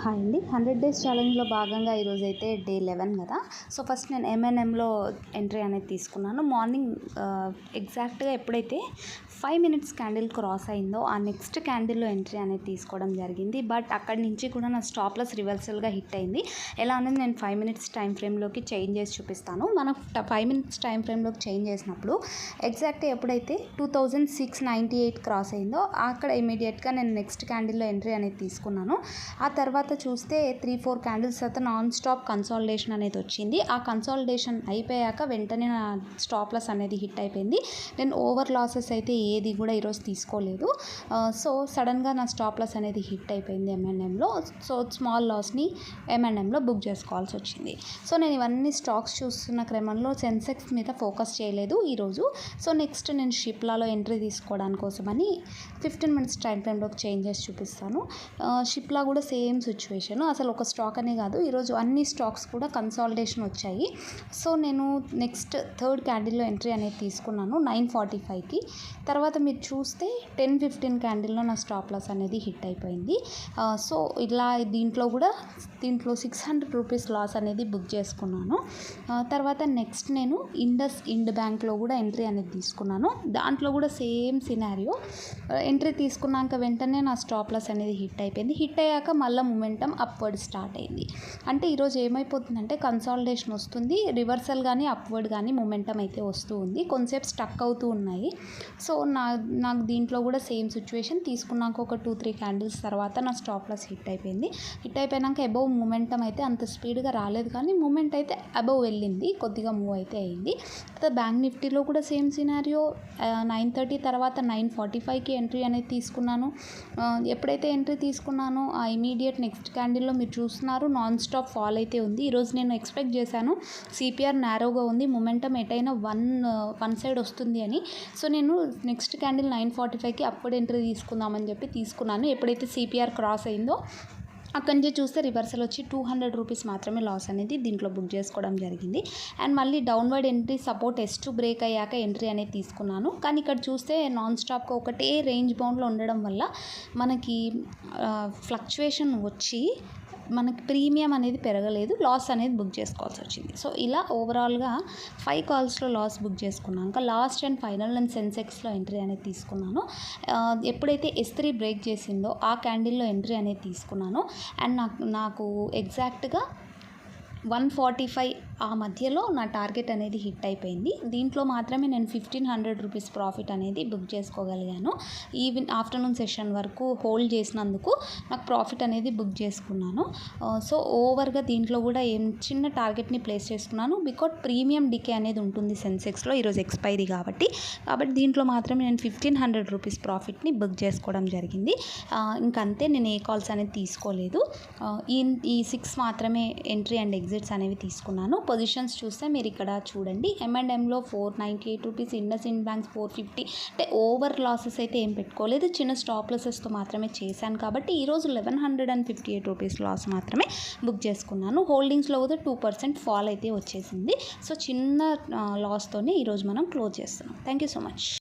Hi అండి. 100 days ఛాలెంజ్లో భాగంగా ఈరోజైతే డే 11 కదా. సో ఫస్ట్ నేను ఎంఎన్ఎంలో ఎంట్రీ అనేది తీసుకున్నాను. మార్నింగ్ ఎగ్జాక్ట్గా ఎప్పుడైతే 5 మినిట్స్ క్యాండిల్ క్రాస్ అయిందో ఆ నెక్స్ట్ క్యాండిల్లో ఎంట్రీ అనేది తీసుకోవడం జరిగింది. బట్ అక్కడి నుంచి కూడా నా స్టాప్ లాస్ రివర్సల్గా హిట్ అయింది. ఎలా అనేది నేను 5 మినిట్స్ టైం ఫ్రేమ్లోకి చేంజ్ చేసి చూపిస్తాను. మనం 5 మినిట్స్ టైం ఫ్రేమ్లోకి చేంజ్ చేసినప్పుడు ఎగ్జాక్ట్గా ఎప్పుడైతే 2698 క్రాస్ అయిందో అక్కడ ఇమీడియట్గా నేను నెక్స్ట్ క్యాండిల్లో ఎంట్రీ అనేది తీసుకున్నాను. ఆ తర్వాత చూస్తే 3-4 క్యాండిల్స్ తర్వాత నాన్ స్టాప్ కన్సాలిడేషన్ అనేది వచ్చింది. ఆ కన్సాలిడేషన్ అయిపోయాక వెంటనే నా స్టాప్ లాస్ అనేది హిట్ అయిపోయింది. నేను ఓవర్ లాసెస్ అయితే ఏది కూడా ఈరోజు తీసుకోలేదు. సో సడన్గా నా స్టాప్ లాస్ అనేది హిట్ అయిపోయింది ఎంఎన్ఎంలో. సో స్మాల్ లాస్ని ఎంఎన్ఎంలో బుక్ చేసుకోవాల్సి వచ్చింది. సో నేను ఇవన్నీ స్టాక్స్ చూస్తున్న క్రమంలో సెన్సెక్స్ మీద ఫోకస్ చేయలేదు ఈరోజు. సో నెక్స్ట్ నేను షిప్లాలో ఎంట్రీ తీసుకోవడానికి కోసమని 15 మినిట్స్ టైం ఫ్రేమ్లోకి చేంజ్ చేసి చూపిస్తాను. షిప్లా కూడా సేమ్ సిచ్యువేషన్. అసలు ఒక స్టాక్ అనే కాదు, ఈరోజు అన్ని స్టాక్స్ కూడా కన్సాలిడేషన్ వచ్చాయి. సో నేను నెక్స్ట్ థర్డ్ క్యాండిల్లో ఎంట్రీ అనేది తీసుకున్నాను 9:45కి. తర్వాత మీరు చూస్తే 10:15 క్యాండిల్లో నా స్టాప్ లాస్ అనేది హిట్ అయిపోయింది. సో ఇలా దీంట్లో 600 రూపీస్ లాస్ అనేది బుక్ చేసుకున్నాను. తర్వాత నెక్స్ట్ నేను ఇండ్ బ్యాంక్లో కూడా ఎంట్రీ అనేది తీసుకున్నాను. దాంట్లో కూడా సేమ్ సినారియో. ఎంట్రీ తీసుకున్నాక వెంటనే నా స్టాప్ లాస్ అనేది హిట్ అయిపోయింది. హిట్ అయ్యాక మళ్ళీ మొమెంటం అప్వర్డ్ స్టార్ట్ అయింది. అంటే ఈరోజు ఏమైపోతుందంటే కన్సాలిడేషన్ వస్తుంది, రివర్సల్ కానీ అప్వర్డ్ కానీ మొమెంటం అయితే వస్తూ ఉంది. కొంచెంసేపు స్టక్ అవుతూ ఉన్నాయి. సో నాకు దీంట్లో కూడా సేమ్ సిచ్యువేషన్. తీసుకున్నాక ఒక 2-3 క్యాండిల్స్ తర్వాత నా స్టాప్ లాస్ హిట్ అయిపోయింది. హిట్ అయిపోయాక అబౌవ్ మొమెంటం అయితే అంత స్పీడ్గా రాలేదు, కానీ మూమెంట్ అయితే అబౌవ్ వెళ్ళింది, కొద్దిగా మూవ్ అయితే అయింది. తర్వాత బ్యాంక్ నిఫ్టీలో కూడా సేమ్ సినారియో. 9:30 తర్వాత 9:45కి ఎంట్రీ అనేది తీసుకున్నాను. ఎప్పుడైతే ఎంట్రీ తీసుకున్నానో ఆ ఇమీడియట్ నెక్స్ట్ క్యాండిల్లో మీరు చూస్తున్నారు నాన్ స్టాప్ ఫాల్ అయితే ఉంది. ఈరోజు నేను ఎక్స్పెక్ట్ చేశాను సిపిఆర్ నారోగా ఉంది, మొమెంటం ఎటైనా వన్ సైడ్ వస్తుంది అని. సో నేను నెక్స్ట్ క్యాండిల్ 9:45కి అప్పుడు ఎంట్రీ తీసుకుందామని చెప్పి తీసుకున్నాను. ఎప్పుడైతే సిపిఆర్ క్రాస్ అయిందో అక్కడి నుంచి చూస్తే రివర్సల్ వచ్చి 200 రూపీస్ మాత్రమే లాస్ అనేది దీంట్లో బుక్ చేసుకోవడం జరిగింది. అండ్ మళ్ళీ downward entry support S2 break అయ్యాక ఎంట్రీ అనేది తీసుకున్నాను. కానీ ఇక్కడ చూస్తే నాన్ స్టాప్గా ఒకటే రేంజ్ బౌండ్లో ఉండడం వల్ల మనకి ఫ్లక్చువేషన్ వచ్చి మనకి ప్రీమియం అనేది పెరగలేదు, లాస్ అనేది బుక్ చేసుకోవాల్సి వచ్చింది. సో ఇలా ఓవరాల్గా 5 కాల్స్లో లాస్ బుక్ చేసుకున్నాక లాస్ట్ అండ్ ఫైనల్ నేను సెన్సెక్స్లో ఎంట్రీ అనేది తీసుకున్నాను. ఎప్పుడైతే S3 బ్రేక్ చేసిందో ఆ క్యాండిల్లో ఎంట్రీ అనేది తీసుకున్నాను. అండ్ నాకు ఎగ్జాక్ట్గా 145 ఆ మధ్యలో నా టార్గెట్ అనేది హిట్ అయిపోయింది. దీంట్లో మాత్రమే నేను 1500 రూపీస్ ప్రాఫిట్ అనేది బుక్ చేసుకోగలిగాను. ఆఫ్టర్నూన్ సెషన్ వరకు హోల్డ్ చేసినందుకు నాకు ప్రాఫిట్ అనేది బుక్ చేసుకున్నాను. సో ఓవర్గా దీంట్లో కూడా చిన్న టార్గెట్ని ప్లేస్ చేసుకున్నాను. బికాజ్ ప్రీమియం డికే అనేది ఉంటుంది సెన్సెక్స్లో, ఈరోజు ఎక్స్పైరీ కాబట్టి దీంట్లో మాత్రమే నేను 1500 రూపీస్ ప్రాఫిట్ని బుక్ చేసుకోవడం జరిగింది. ఇంకంతే, నేను ఏ కాల్స్ అనేది తీసుకోలేదు. ఈ 6 మాత్రమే ఎంట్రీ అండ్ ఎగ్జిట్స్ అనేవి తీసుకున్నాను. పొజిషన్స్ చూస్తే మీరు ఇక్కడ చూడండి, M&Mలో 498 రూపీస్, ఇండ్ బ్యాంక్స్ 450. అంటే ఓవర్ లాసెస్ అయితే ఏం పెట్టుకోలేదు, చిన్న స్టాప్ లాసెస్తో మాత్రమే చేశాను. కాబట్టి ఈరోజు 1158 రూపీస్ లాస్ మాత్రమే బుక్ చేసుకున్నాను. హోల్డింగ్స్లో కూడా 2% ఫాల్ అయితే వచ్చేసింది. సో చిన్న లాస్తోనే ఈరోజు మనం క్లోజ్ చేస్తున్నాం. Thank you so much.